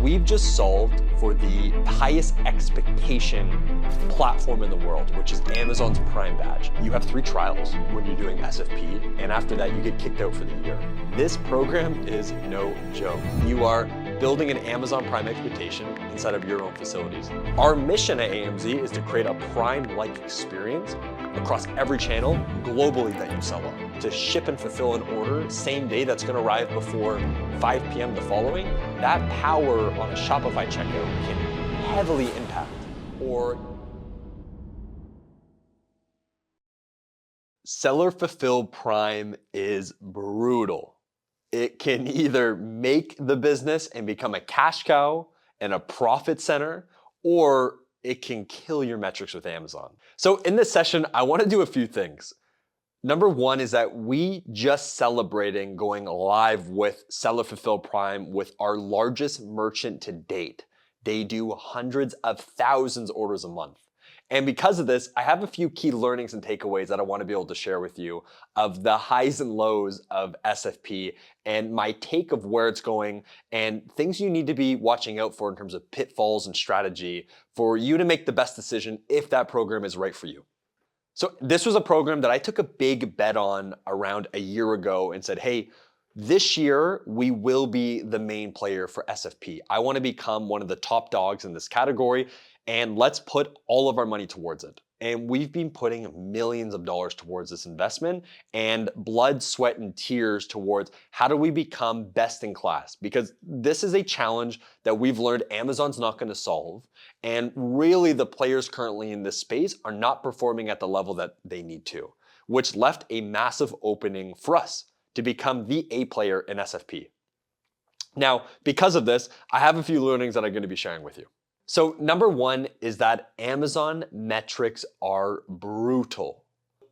we've just solved for the highest expectation platform in the world, which is Amazon's Prime badge. You have 3 trials when you're doing SFP, and after that you get kicked out for the year. This program is no joke. You are building an Amazon Prime expectation inside of your own facilities. Our mission at AMZ is to create a Prime-like experience across every channel globally that you sell on. To ship and fulfill an order same day that's gonna arrive before 5 p.m. the following, that power on a Shopify checkout can heavily impact or Seller Fulfilled Prime is brutal. It can either make the business and become a cash cow and a profit center, or it can kill your metrics with Amazon. So in this session, I want to do a few things. Number one is that we just celebrating going live with Seller Fulfilled Prime with our largest merchant to date. They do hundreds of thousands of orders a month. And because of this, I have a few key learnings and takeaways that I want to be able to share with you of the highs and lows of SFP and my take of where it's going and things you need to be watching out for in terms of pitfalls and strategy for you to make the best decision if that program is right for you. So this was a program that I took a big bet on around a year ago and said, hey, this year we will be the main player for SFP. I want to become one of the top dogs in this category, and let's put all of our money towards it. And we've been putting millions of dollars towards this investment and blood, sweat, and tears towards how do we become best in class? Because this is a challenge that we've learned Amazon's not going to solve. And really the players currently in this space are not performing at the level that they need to, which left a massive opening for us to become the A player in SFP. Now, because of this, I have a few learnings that I'm going to be sharing with you. So number one is that Amazon metrics are brutal.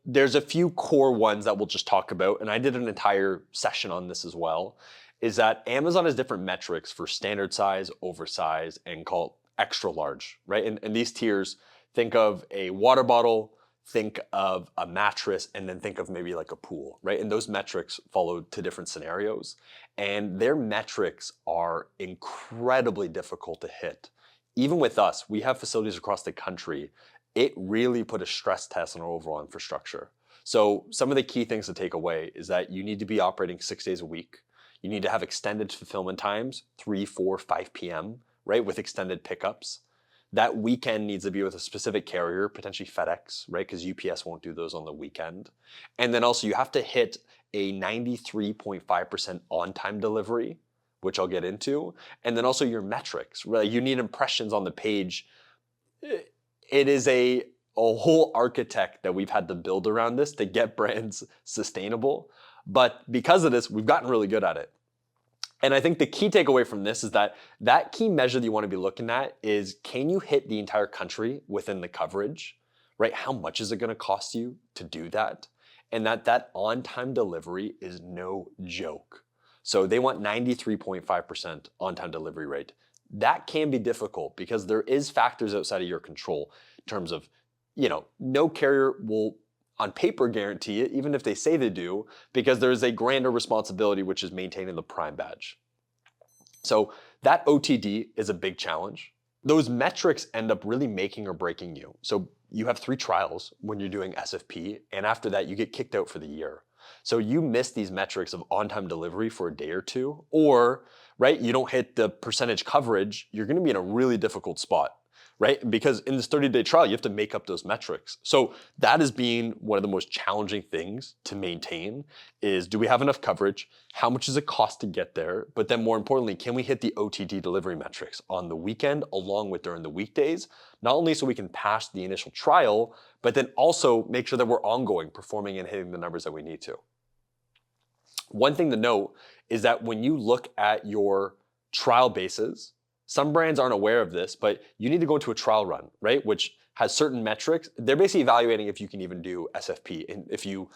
There's a few core ones that we'll just talk about, and I did an entire session on this as well, is that Amazon has different metrics for standard size, oversize, and called extra large, right? And these tiers, think of a water bottle, think of a mattress, and then think of maybe like a pool, right? And those metrics follow to different scenarios. And their metrics are incredibly difficult to hit. Even with us, we have facilities across the country. It really put a stress test on our overall infrastructure. So some of the key things to take away is that you need to be operating 6 days a week. You need to have extended fulfillment times, 3, 4, 5 p.m., right, with extended pickups. That weekend needs to be with a specific carrier, potentially FedEx, right, because UPS won't do those on the weekend. And then also you have to hit a 93.5% on-time delivery, which I'll get into, and then also your metrics, right? You need impressions on the page. It is a whole architect that we've had to build around this to get brands sustainable. But because of this, we've gotten really good at it. And I think the key takeaway from this is that that key measure that you want to be looking at is, can you hit the entire country within the coverage, right? How much is it going to cost you to do that? And that on-time delivery is no joke. So they want 93.5% on-time delivery rate. That can be difficult because there is factors outside of your control in terms of, no carrier will on paper guarantee it, even if they say they do, because there is a grander responsibility, which is maintaining the Prime badge. So that OTD is a big challenge. Those metrics end up really making or breaking you. So you have 3 trials when you're doing SFP, and after that you get kicked out for the year. So you miss these metrics of on-time delivery for a day or two, or, right, you don't hit the percentage coverage, you're gonna be in a really difficult spot, right? Because in this 30-day trial, you have to make up those metrics. So that is being one of the most challenging things to maintain is, do we have enough coverage? How much does it cost to get there? But then more importantly, can we hit the OTD delivery metrics on the weekend along with during the weekdays? Not only so we can pass the initial trial, but then also make sure that we're ongoing, performing and hitting the numbers that we need to. One thing to note is that when you look at your trial bases, some brands aren't aware of this, but you need to go into a trial run, right? Which has certain metrics. They're basically evaluating if you can even do SFP and if you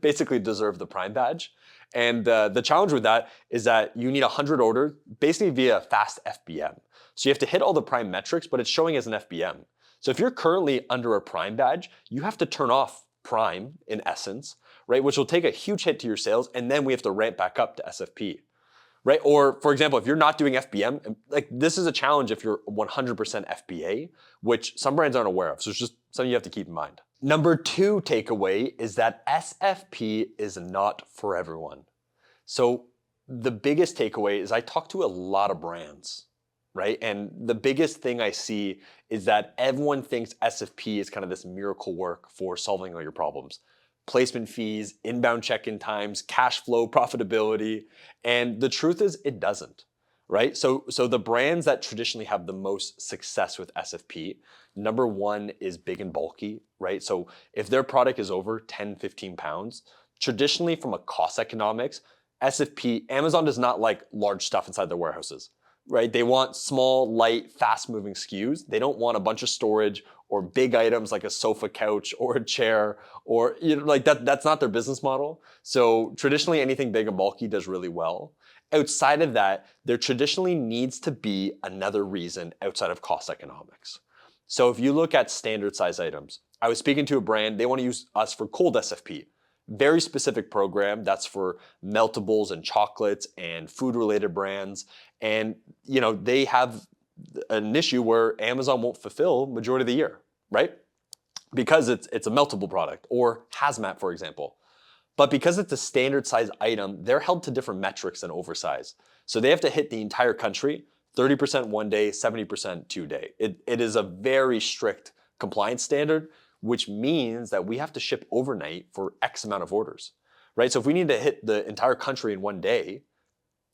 basically deserve the Prime badge. And the challenge with that is that you need 100 orders basically via fast FBM. So you have to hit all the Prime metrics, but it's showing as an FBM. So if you're currently under a Prime badge, you have to turn off Prime in essence, right? Which will take a huge hit to your sales, and then we have to ramp back up to SFP. right? Or for example, if you're not doing FBM, like this is a challenge if you're 100% FBA, which some brands aren't aware of. So it's just something you have to keep in mind. Number 2 takeaway is that SFP is not for everyone. So the biggest takeaway is I talk to a lot of brands, right? And the biggest thing I see is that everyone thinks SFP is kind of this miracle work for solving all your problems. Placement fees, inbound check-in times, cash flow, profitability. And the truth is it doesn't, right? So the brands that traditionally have the most success with SFP, number 1 is big and bulky, right? So if their product is over 10, 15 pounds, traditionally from a cost economics, SFP, Amazon does not like large stuff inside their warehouses, right? They want small, light, fast-moving SKUs. They don't want a bunch of storage or big items like a sofa couch or a chair or like that. That's not their business model. So traditionally anything big and bulky does really well. Outside of that, there traditionally needs to be another reason outside of cost economics. So if you look at standard size items, I was speaking to a brand, they want to use us for cold SFP. Very specific program that's for meltables and chocolates and food related brands. And they have an issue where Amazon won't fulfill majority of the year, right? Because it's a meltable product, or hazmat, for example. But because it's a standard size item, they're held to different metrics than oversize. So they have to hit the entire country, 30% one day, 70% 2 day. It is a very strict compliance standard, which means that we have to ship overnight for X amount of orders, right? So if we need to hit the entire country in 1 day,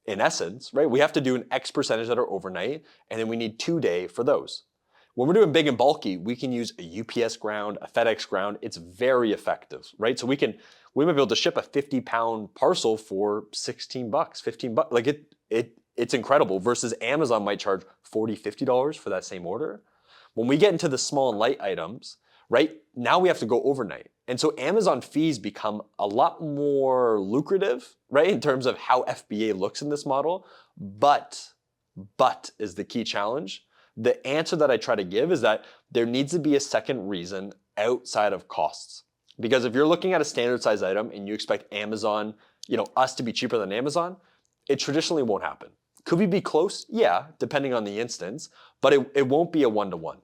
in essence, right, we have to do an X percentage that are overnight, and then we need 2 day for those. When we're doing big and bulky, we can use a UPS ground, a FedEx ground. It's very effective, right? So we might be able to ship a 50-pound parcel for 16 bucks, 15 bucks. Like it's incredible versus Amazon might charge $40, $50 for that same order. When we get into the small and light items, right, now we have to go overnight. And so Amazon fees become a lot more lucrative, right, in terms of how FBA looks in this model. But is the key challenge. The answer that I try to give is that there needs to be a second reason outside of costs. Because if you're looking at a standard size item and you expect Amazon, us to be cheaper than Amazon, it traditionally won't happen. Could we be close? Yeah, depending on the instance, but it won't be a 1-to-1.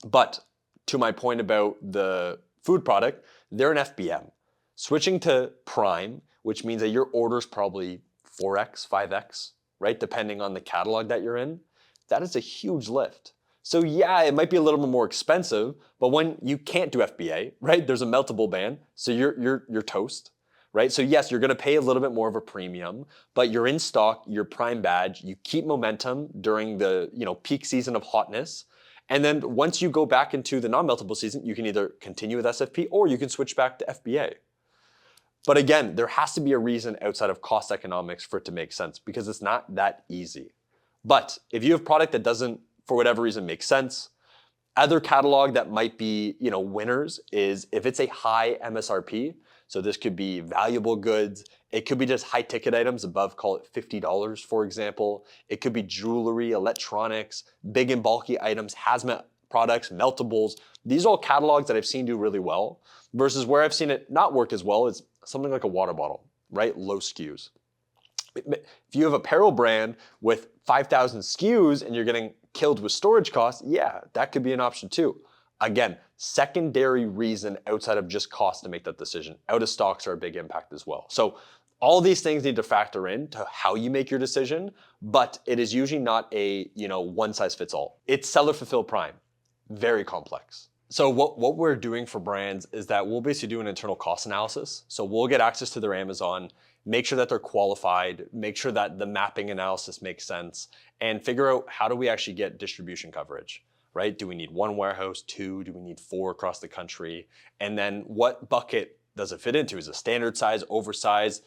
But to my point about the food product, they're an FBM. Switching to Prime, which means that your order's probably 4x, 5x, right? Depending on the catalog that you're in. That is a huge lift. So yeah, it might be a little bit more expensive, but when you can't do FBA, right? There's a meltable ban, so you're toast, right? So yes, you're gonna pay a little bit more of a premium, but you're in stock, you're Prime badge, you keep momentum during the peak season of hotness. And then once you go back into the non-meltable season, you can either continue with SFP or you can switch back to FBA. But again, there has to be a reason outside of cost economics for it to make sense because it's not that easy. But if you have product that doesn't, for whatever reason, make sense, other catalog that might be, winners is if it's a high MSRP. So this could be valuable goods. It could be just high ticket items above, call it $50, for example. It could be jewelry, electronics, big and bulky items, hazmat products, meltables. These are all catalogs that I've seen do really well versus where I've seen it not work as well is something like a water bottle, right? Low SKUs. If you have a apparel brand with 5,000 SKUs and you're getting killed with storage costs, yeah, that could be an option too. Again, secondary reason outside of just cost to make that decision. Out of stocks are a big impact as well. So all these things need to factor in to how you make your decision, but it is usually not a one size fits all. It's seller fulfilled Prime, very complex. So what we're doing for brands is that we'll basically do an internal cost analysis. So we'll get access to their Amazon, make sure that they're qualified, make sure that the mapping analysis makes sense, and figure out how do we actually get distribution coverage, right? Do we need 1 warehouse, 2? Do we need 4 across the country? And then what bucket does it fit into? Is it standard size, oversize,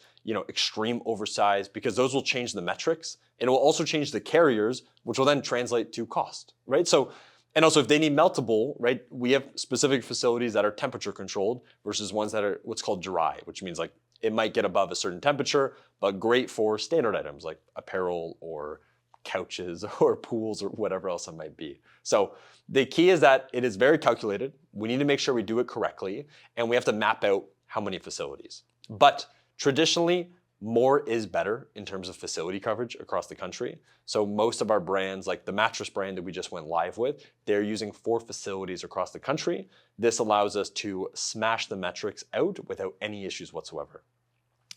extreme oversize? Because those will change the metrics. And it will also change the carriers, which will then translate to cost, right? So, and also if they need meltable, right? We have specific facilities that are temperature controlled versus ones that are what's called dry, which means like it might get above a certain temperature, but great for standard items like apparel or couches or pools or whatever else it might be. So the key is that it is very calculated. We need to make sure we do it correctly, and we have to map out how many facilities. But traditionally, more is better in terms of facility coverage across the country. So most of our brands, like the mattress brand that we just went live with, they're using 4 facilities across the country. This allows us to smash the metrics out without any issues whatsoever.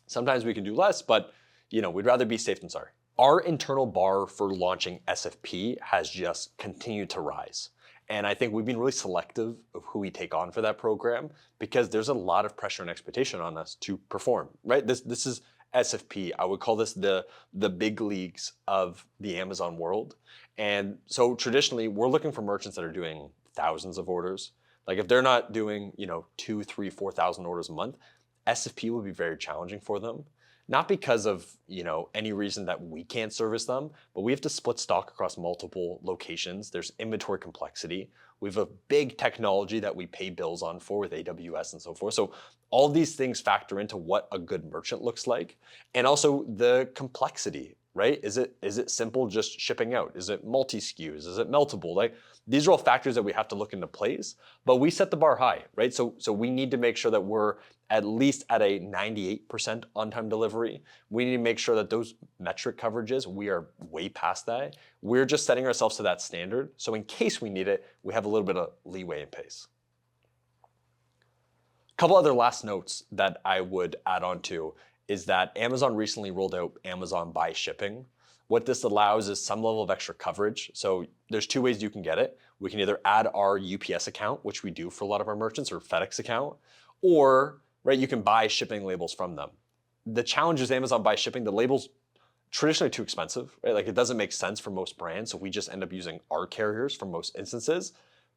Sometimes we can do less, but we'd rather be safe than sorry. Our internal bar for launching SFP has just continued to rise. And I think we've been really selective of who we take on for that program because there's a lot of pressure and expectation on us to perform, right? This is SFP. I would call this the big leagues of the Amazon world. And so traditionally, we're looking for merchants that are doing thousands of orders. Like if they're not doing, 2, 3, 4,000 orders a month, SFP will be very challenging for them. Not because of any reason that we can't service them, but we have to split stock across multiple locations. There's inventory complexity. We have a big technology that we pay bills on for with AWS and so forth. So all these things factor into what a good merchant looks like. And also the complexity, right? Is it simple just shipping out? Is it multi-SKUs? Is it meltable? Like these are all factors that we have to look into place, but we set the bar high, right? So we need to make sure that we're at least at a 98% on-time delivery. We need to make sure that those metric coverages, we are way past that. We're just setting ourselves to that standard. So in case we need it, we have a little bit of leeway and pace. A couple other last notes that I would add on to is that Amazon recently rolled out Amazon Buy Shipping. What this allows is some level of extra coverage. So there's 2 ways you can get it. We can either add our UPS account, which we do for a lot of our merchants, or FedEx account, or you can buy shipping labels from them. The challenge is Amazon Buy Shipping, the labels traditionally too expensive, right? Like it doesn't make sense for most brands. So we just end up using our carriers for most instances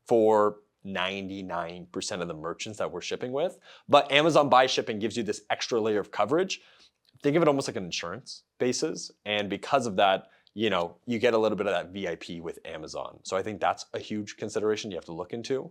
for 99% of the merchants that we're shipping with. But Amazon Buy Shipping gives you this extra layer of coverage. Think of it almost like an insurance basis. And because of that, you get a little bit of that VIP with Amazon. So I think that's a huge consideration you have to look into.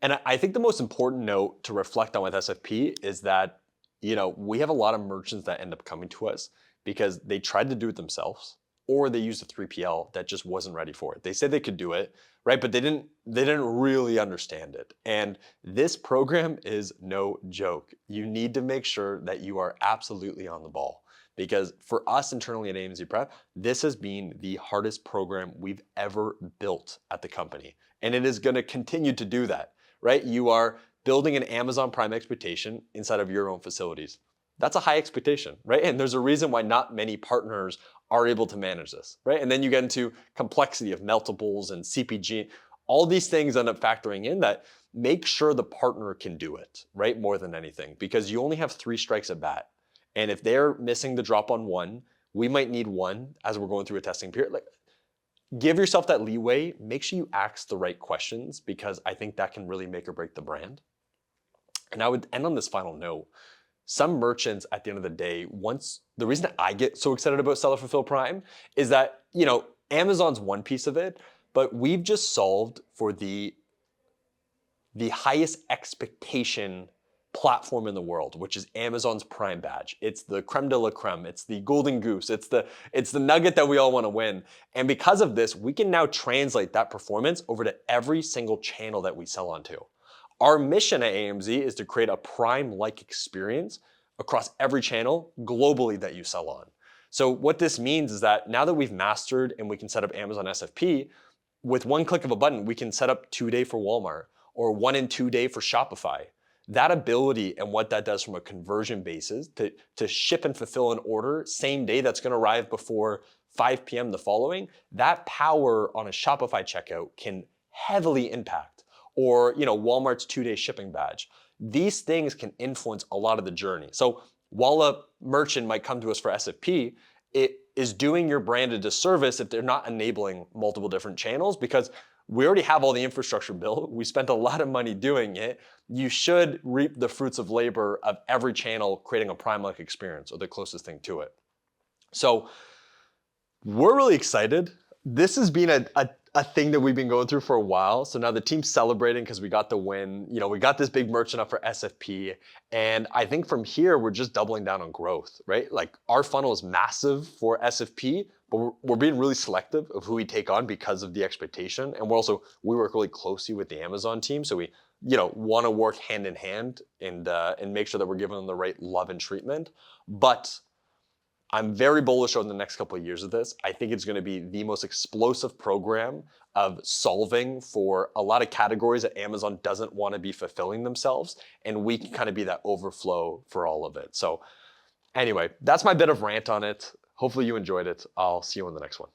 And I think the most important note to reflect on with SFP is that, we have a lot of merchants that end up coming to us because they tried to do it themselves or they used a 3PL that just wasn't ready for it. They said they could do it, right? But they didn't really understand it. And this program is no joke. You need to make sure that you are absolutely on the ball. Because for us internally at AMZ Prep, this has been the hardest program we've ever built at the company. And it is gonna continue to do that, right? You are building an Amazon Prime expectation inside of your own facilities. That's a high expectation, right? And there's a reason why not many partners are able to manage this, right? And then you get into complexity of meltables and CPG. All these things end up factoring in that make sure the partner can do it, right? More than anything, because you only have 3 strikes at bat. And if they're missing the drop on one, we might need one as we're going through a testing period. Like, give yourself that leeway. Make sure you ask the right questions because I think that can really make or break the brand. And I would end on this final note. Some merchants at the end of the day, the reason I get so excited about Seller Fulfill Prime is that, Amazon's one piece of it, but we've just solved for the highest expectation platform in the world, which is Amazon's Prime badge. It's the creme de la creme. It's the golden goose. It's the nugget that we all want to win. And because of this, we can now translate that performance over to every single channel that we sell onto. Our mission at AMZ is to create a Prime-like experience across every channel globally that you sell on. So what this means is that now that we've mastered and we can set up Amazon SFP, with one click of a button, we can set up 2-day for Walmart or 1 and 2 day for Shopify. That ability and what that does from a conversion basis to ship and fulfill an order same day that's gonna arrive before 5 p.m. the following, that power on a Shopify checkout can heavily impact. Or Walmart's 2-day shipping badge. These things can influence a lot of the journey. So while a merchant might come to us for SFP, it is doing your brand a disservice if they're not enabling multiple different channels because we already have all the infrastructure built. We spent a lot of money doing it. You should reap the fruits of labor of every channel creating a Prime-like experience or the closest thing to it. So we're really excited. This has been a thing that we've been going through for a while. So now the team's celebrating because we got the win. We got this big merchant up for SFP. And I think from here, we're just doubling down on growth, right? Like our funnel is massive for SFP, but we're being really selective of who we take on because of the expectation. And we work really closely with the Amazon team. So we, want to work hand in hand and make sure that we're giving them the right love and treatment. But I'm very bullish on the next couple of years of this. I think it's going to be the most explosive program of solving for a lot of categories that Amazon doesn't want to be fulfilling themselves. And we can kind of be that overflow for all of it. So anyway, that's my bit of rant on it. Hopefully you enjoyed it. I'll see you on the next one.